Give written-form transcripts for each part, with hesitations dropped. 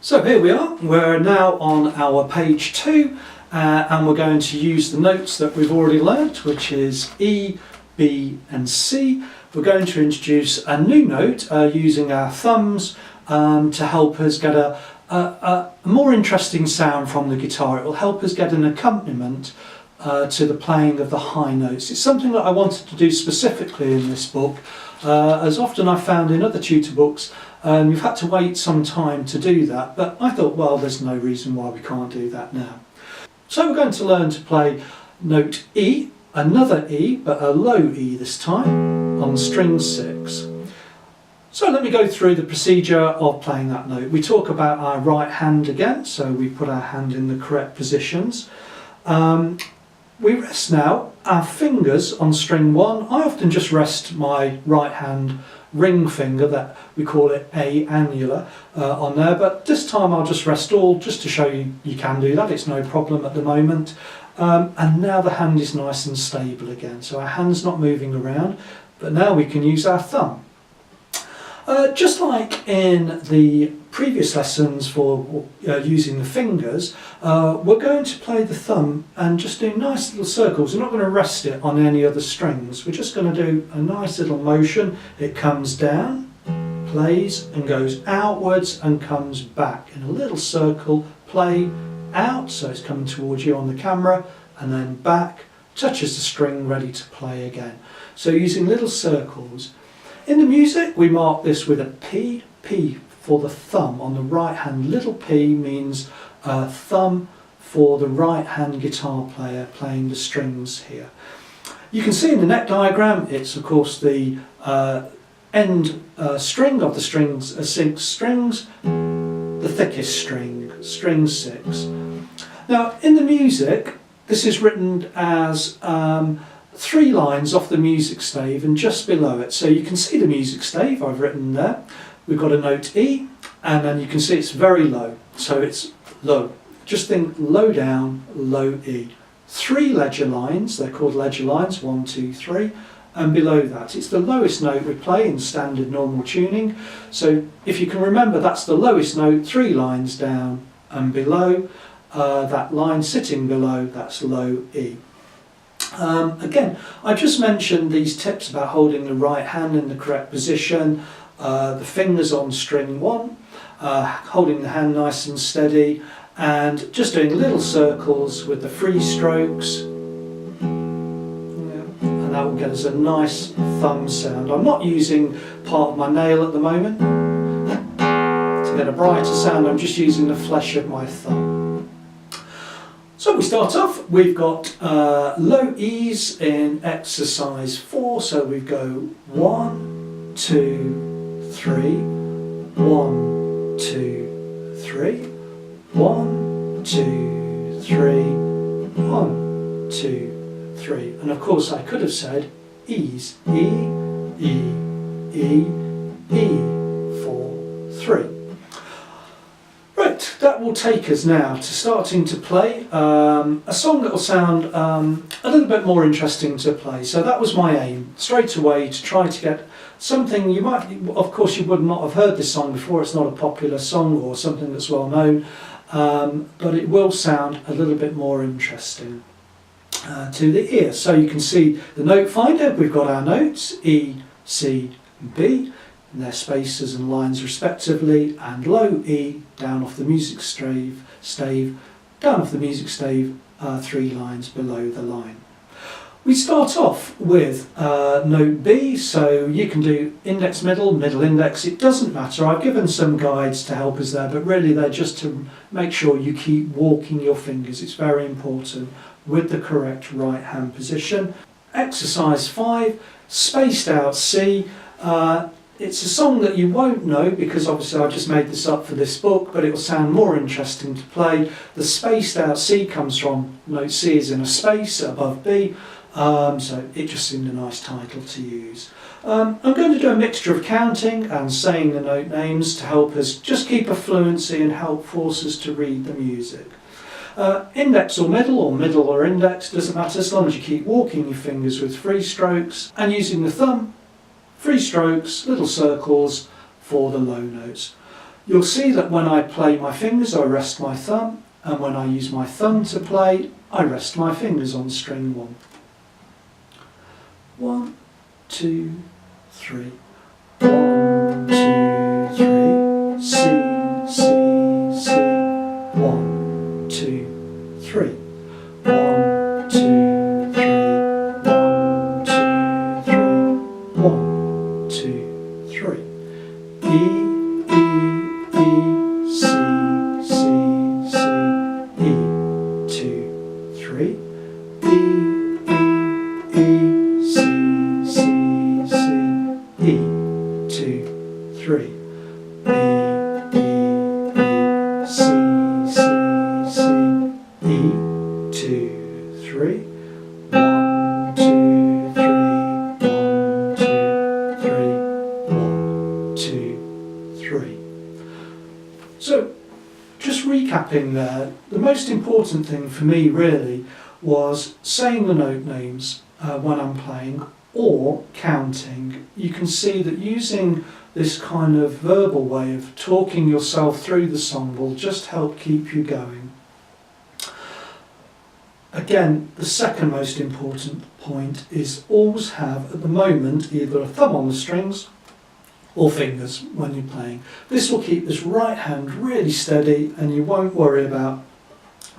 So here we are, we're now on our page 2 and we're going to use the notes that we've already learnt, which is E, B and C. We're going to introduce a new note using our thumbs to help us get a more interesting sound from the guitar. It will help us get an accompaniment to the playing of the high notes. It's something that I wanted to do specifically in this book. As often I've found in other tutor books, you've had to wait some time to do that, but I thought, well, there's no reason why we can't do that now. So we're going to learn to play note E, another E, but a low E this time, on string 6. So let me go through the procedure of playing that note. We talk about our right hand again, so we put our hand in the correct positions. We rest now our fingers on string 1. I often just rest my right hand ring finger, that we call it A annular, on there, but this time I'll just rest all, just to show you you can do that, it's no problem at the moment. And now the hand is nice and stable again, so our hand's not moving around, but now we can use our thumb. Just like in the previous lessons for using the fingers, we're going to play the thumb and just do nice little circles. We're not going to rest it on any other strings. We're just going to do a nice little motion. It comes down, plays and goes outwards and comes back in a little circle. Play out, so it's coming towards you on the camera, and then back, touches the string, ready to play again. So using little circles. In the music we mark this with a P, P for the thumb on the right hand. Little p means thumb for the right hand guitar player playing the strings here. You can see in the neck diagram it's of course the end string of the strings, 6 strings, the thickest string, string 6. Now in the music this is written as 3 lines off the music stave and just below it. So you can see the music stave I've written there. We've got a note E, and then you can see it's very low, so it's low. Just think low down, low E. 3 ledger lines, they're called ledger lines, 1, 2, 3, and below that it's the lowest note we play in standard normal tuning. So if you can remember, that's the lowest note, 3 lines down and below. That line sitting below, that's low E. Again, I just mentioned these tips about holding the right hand in the correct position, the fingers on string 1, holding the hand nice and steady, and just doing little circles with the free strokes, and that will get us a nice thumb sound. I'm not using part of my nail at the moment to get a brighter sound, I'm just using the flesh of my thumb. So we start off, we've got low E's in exercise 4, so we go 1, 2, 3, 1, 2, 3, 1, 2, 3, 1, 2, 3. And of course I could have said E's, E, E, E, E, 4, 3. Right, that will take us now to starting to play a song that will sound a little bit more interesting to play. So that was my aim, straight away, to try to get something you might, of course you would not have heard this song before, it's not a popular song or something that's well known, but it will sound a little bit more interesting to the ear. So you can see the note finder, we've got our notes, E, C, B, and their spaces and lines respectively, and low E down off the music stave, down off the music stave, 3 lines below the line. We start off with note B, so you can do index, middle, middle index, it doesn't matter. I've given some guides to help us there, but really they're just to make sure you keep walking your fingers. It's very important with the correct right hand position. Exercise 5, spaced out C. It's a song that you won't know because obviously I just made this up for this book, but it will sound more interesting to play. The spaced out C comes from note C is in a space above B, so it just seemed a nice title to use. I'm going to do a mixture of counting and saying the note names to help us just keep a fluency and help force us to read the music. Index or middle or index, doesn't matter as long as you keep walking your fingers with free strokes and using the thumb. Free strokes, little circles for the low notes. You'll see that when I play my fingers, I rest my thumb, and when I use my thumb to play, I rest my fingers on string 1. 1, 2, 3. 1, 2, 3. C, C, C. 1, 2, 3. 1, 2, 3. 1, 2, 3. 1, 2, 3. E, C, C, C, E, 2, 3. E, C, C, C, E, 2, 3. E, C, C, C, E, 2, 3. 1, 2, 3. 1, 2, 3. 1, 2, 3. So, just recapping there, the most important thing for me really was saying the note names when I'm playing, or counting. You can see that using this kind of verbal way of talking yourself through the song will just help keep you going. Again, the second most important point is always have, at the moment, either a thumb on the strings or fingers when you're playing. This will keep this right hand really steady, and you won't worry about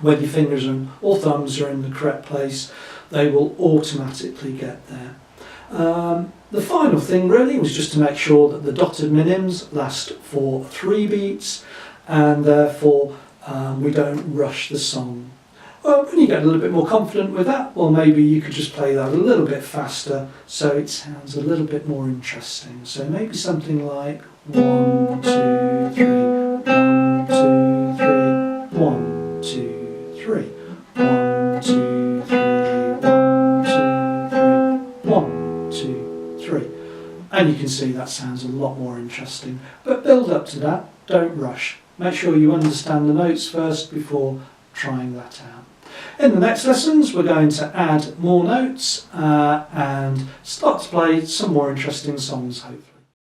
when your fingers or thumbs are in the correct place. They will automatically get there. The final thing really was just to make sure that the dotted minims last for 3 beats, and therefore we don't rush the song. Well, when you get a little bit more confident with that, well, maybe you could just play that a little bit faster so it sounds a little bit more interesting. So maybe something like 1, 2, 3, 1, 2, 3, 1, 2, 3, 1, 2, 3, 1, 2, 3, 1, 2, 3. And you can see that sounds a lot more interesting. But build up to that, don't rush. Make sure you understand the notes first before trying that out. In the next lessons we're going to add more notes and start to play some more interesting songs hopefully.